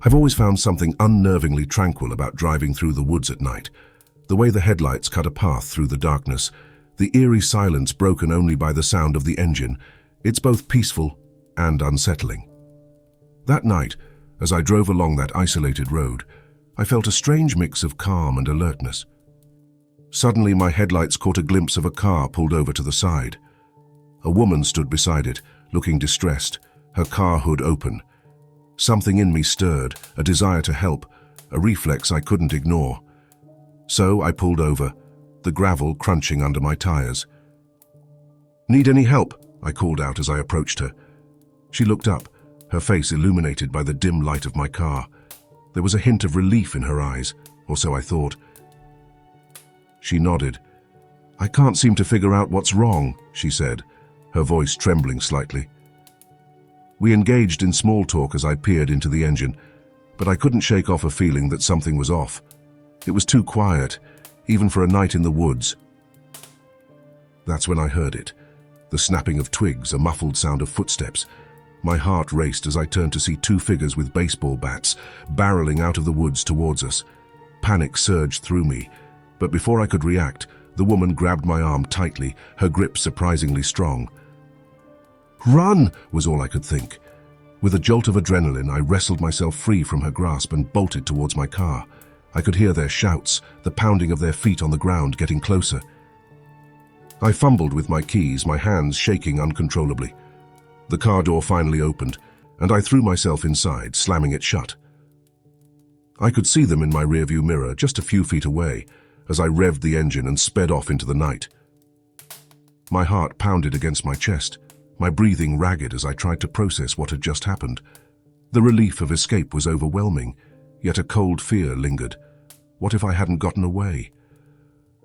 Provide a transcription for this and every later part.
I've always found something unnervingly tranquil about driving through the woods at night. The way the headlights cut a path through the darkness, the eerie silence broken only by the sound of the engine, it's both peaceful and unsettling. That night, as I drove along that isolated road, I felt a strange mix of calm and alertness. Suddenly, my headlights caught a glimpse of a car pulled over to the side. A woman stood beside it, looking distressed, her car hood open. Something in me stirred, a desire to help, a reflex I couldn't ignore. So I pulled over, the gravel crunching under my tires. "Need any help?" I called out as I approached her. She looked up, her face illuminated by the dim light of my car. There was a hint of relief in her eyes, or so I thought. She nodded. "I can't seem to figure out what's wrong," she said, her voice trembling slightly. We engaged in small talk as I peered into the engine, but I couldn't shake off a feeling that something was off. It was too quiet, even for a night in the woods. That's when I heard it, the snapping of twigs, a muffled sound of footsteps. My heart raced as I turned to see two figures with baseball bats barreling out of the woods towards us. Panic surged through me, but before I could react, the woman grabbed my arm tightly, her grip surprisingly strong. "Run!" was all I could think. With a jolt of adrenaline, I wrestled myself free from her grasp and bolted towards my car. I could hear their shouts, the pounding of their feet on the ground getting closer. I fumbled with my keys, my hands shaking uncontrollably. The car door finally opened, and I threw myself inside, slamming it shut. I could see them in my rearview mirror, just a few feet away, as I revved the engine and sped off into the night. My heart pounded against my chest, my breathing ragged as I tried to process what had just happened. The relief of escape was overwhelming, yet a cold fear lingered. What if I hadn't gotten away?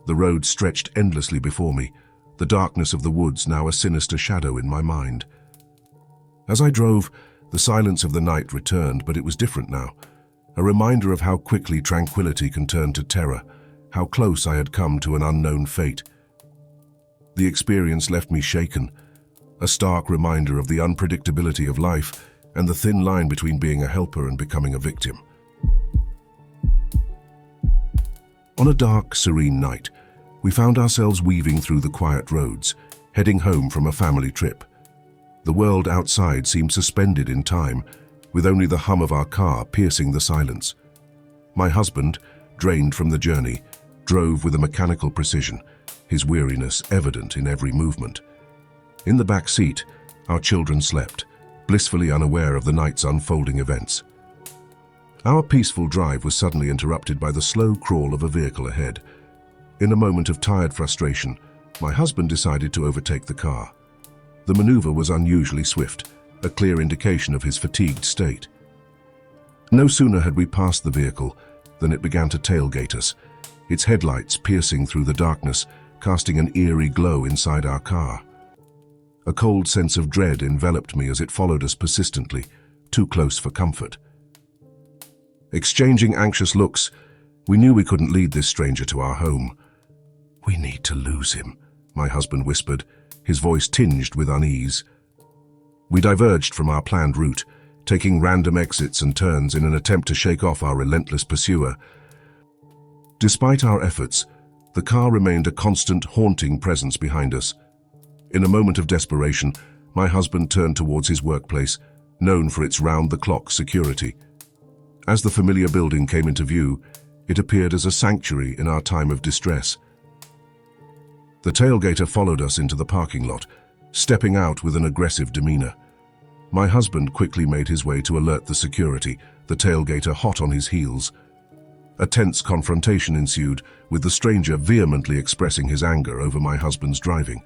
The road stretched endlessly before me, the darkness of the woods now a sinister shadow in my mind. As I drove, the silence of the night returned, but it was different now. A reminder of how quickly tranquility can turn to terror, how close I had come to an unknown fate. The experience left me shaken, a stark reminder of the unpredictability of life and the thin line between being a helper and becoming a victim. On a dark, serene night, we found ourselves weaving through the quiet roads, heading home from a family trip. The world outside seemed suspended in time, with only the hum of our car piercing the silence. My husband, drained from the journey, drove with a mechanical precision, his weariness evident in every movement. In the back seat, our children slept, blissfully unaware of the night's unfolding events. Our peaceful drive was suddenly interrupted by the slow crawl of a vehicle ahead. In a moment of tired frustration, my husband decided to overtake the car. The maneuver was unusually swift, a clear indication of his fatigued state. No sooner had we passed the vehicle than it began to tailgate us, its headlights piercing through the darkness, casting an eerie glow inside our car. A cold sense of dread enveloped me as it followed us persistently, too close for comfort. Exchanging anxious looks, we knew we couldn't lead this stranger to our home. "We need to lose him," my husband whispered, his voice tinged with unease. We diverged from our planned route, taking random exits and turns in an attempt to shake off our relentless pursuer. Despite our efforts, the car remained a constant, haunting presence behind us. In a moment of desperation, my husband turned towards his workplace, known for its round-the-clock security. As the familiar building came into view, it appeared as a sanctuary in our time of distress. The tailgater followed us into the parking lot, stepping out with an aggressive demeanor. My husband quickly made his way to alert the security, the tailgater hot on his heels. A tense confrontation ensued, with the stranger vehemently expressing his anger over my husband's driving.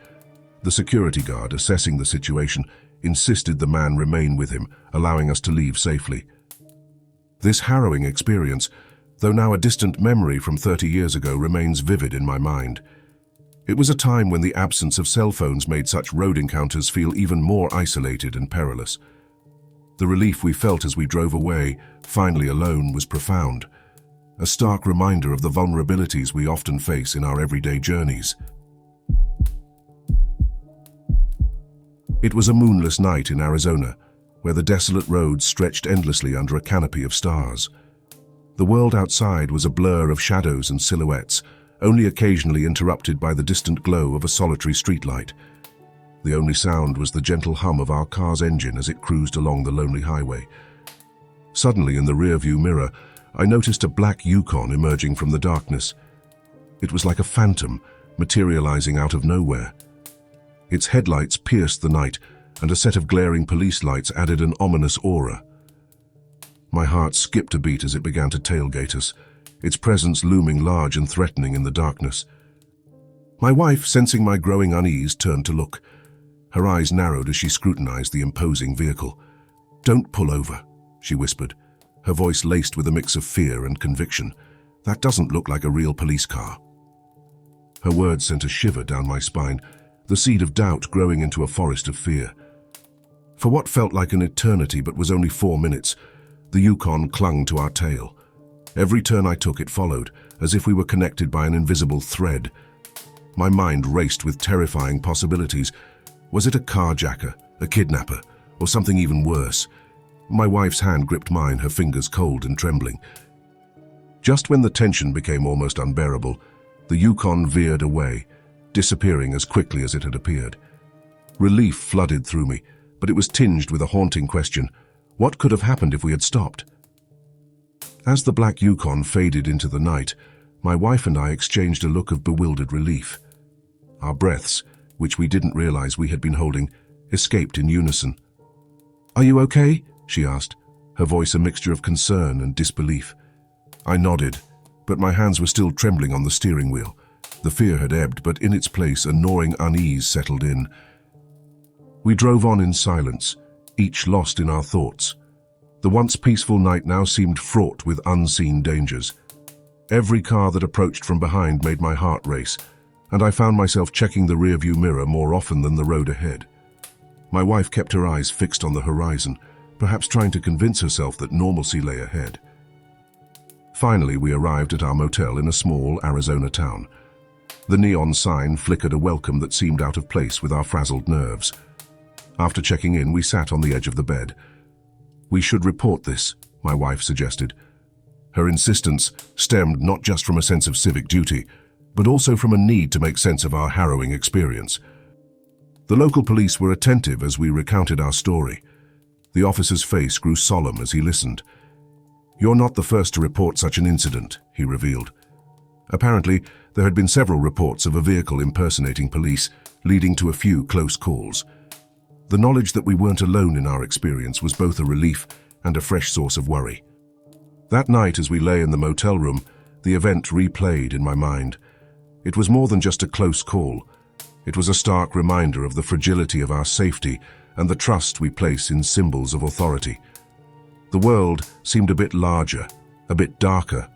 The security guard, assessing the situation, insisted the man remain with him, allowing us to leave safely. This harrowing experience, though now a distant memory from 30 years ago, remains vivid in my mind. It was a time when the absence of cell phones made such road encounters feel even more isolated and perilous. The relief we felt as we drove away, finally alone, was profound, a stark reminder of the vulnerabilities we often face in our everyday journeys. It was a moonless night in Arizona, where the desolate roads stretched endlessly under a canopy of stars. The world outside was a blur of shadows and silhouettes, only occasionally interrupted by the distant glow of a solitary streetlight. The only sound was the gentle hum of our car's engine as it cruised along the lonely highway. Suddenly, in the rearview mirror, I noticed a black Yukon emerging from the darkness. It was like a phantom, materializing out of nowhere. Its headlights pierced the night, and a set of glaring police lights added an ominous aura. My heart skipped a beat as it began to tailgate us, its presence looming large and threatening in the darkness. My wife, sensing my growing unease, turned to look. Her eyes narrowed as she scrutinized the imposing vehicle. "Don't pull over," she whispered, her voice laced with a mix of fear and conviction. "That doesn't look like a real police car." Her words sent a shiver down my spine, the seed of doubt growing into a forest of fear. For what felt like an eternity but was only 4 minutes, the Yukon clung to our tail. Every turn I took, it followed, as if we were connected by an invisible thread. My mind raced with terrifying possibilities. Was it a carjacker, a kidnapper, or something even worse? My wife's hand gripped mine, her fingers cold and trembling. Just when the tension became almost unbearable, the Yukon veered away, disappearing as quickly as it had appeared. Relief flooded through me, but it was tinged with a haunting question. What could have happened if we had stopped? As the black Yukon faded into the night, my wife and I exchanged a look of bewildered relief. Our breaths, which we didn't realize we had been holding, escaped in unison. "Are you okay?" she asked, her voice a mixture of concern and disbelief. I nodded, but my hands were still trembling on the steering wheel. The fear had ebbed, but in its place a gnawing unease settled in. We drove on in silence, each lost in our thoughts. The once peaceful night now seemed fraught with unseen dangers. Every car that approached from behind made my heart race, and I found myself checking the rearview mirror more often than the road ahead. My wife kept her eyes fixed on the horizon, perhaps trying to convince herself that normalcy lay ahead. Finally, we arrived at our motel in a small Arizona town. The neon sign flickered a welcome that seemed out of place with our frazzled nerves. After checking in, we sat on the edge of the bed. "We should report this," my wife suggested. Her insistence stemmed not just from a sense of civic duty, but also from a need to make sense of our harrowing experience. The local police were attentive as we recounted our story. The officer's face grew solemn as he listened. "You're not the first to report such an incident," he revealed. Apparently, there had been several reports of a vehicle impersonating police, leading to a few close calls. The knowledge that we weren't alone in our experience was both a relief and a fresh source of worry. That night, as we lay in the motel room, the event replayed in my mind. It was more than just a close call. It was a stark reminder of the fragility of our safety and the trust we place in symbols of authority. The world seemed a bit larger, a bit darker,